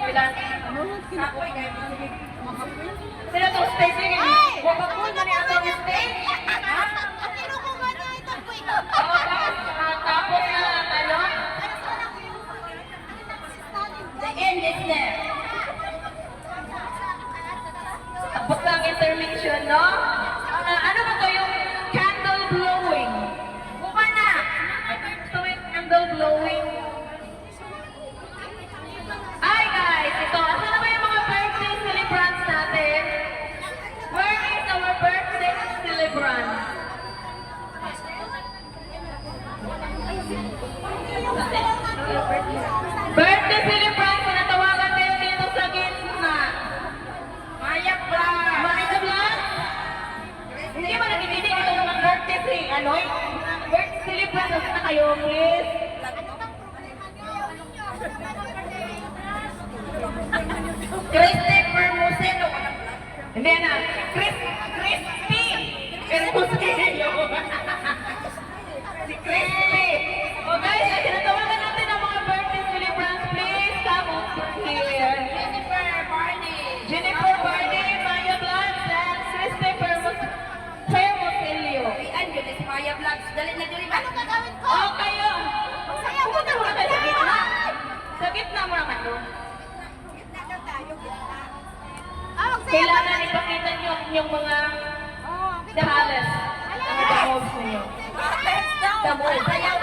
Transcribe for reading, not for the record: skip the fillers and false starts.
Bilang. Kapoy kayo. Sila itong stage niya. Wapapun na niya itong stage. Oo ba? Tapos na ano? The end is there. Tapos na ang intermission, no? Ano ba ito yung candle blowing? Buka na! Ito yung candle blowing. Ay guys, ito. Asan na ba yung mga birthday celebrants natin? Where is our birthday celebrant? Birthday celebrant, pinatawagan kayo dito sa gitna. Maya Vlog! Maya Vlog? Hindi ba nakikinig ito ng mga birthday ano? Birthday celebrant, na kayo, please. Christopher Muselo. Hindi na. Crispy. Muselo. Si Crispy. O guys, tinatawagan natin ang mga birthday celebrants. Please come over here. Jennifer Barney, Maya Vlogs, and Christopher Muselo. Ayan, yun is Maya Vlogs. Dali na dali. Ano gagawin ko? O kayo. Pumunta muna kayo sa gitna. Sa gitna mo naman doon. Kailangan ipakita niyo yung mga talents na nag-moves ninyo. Sayaw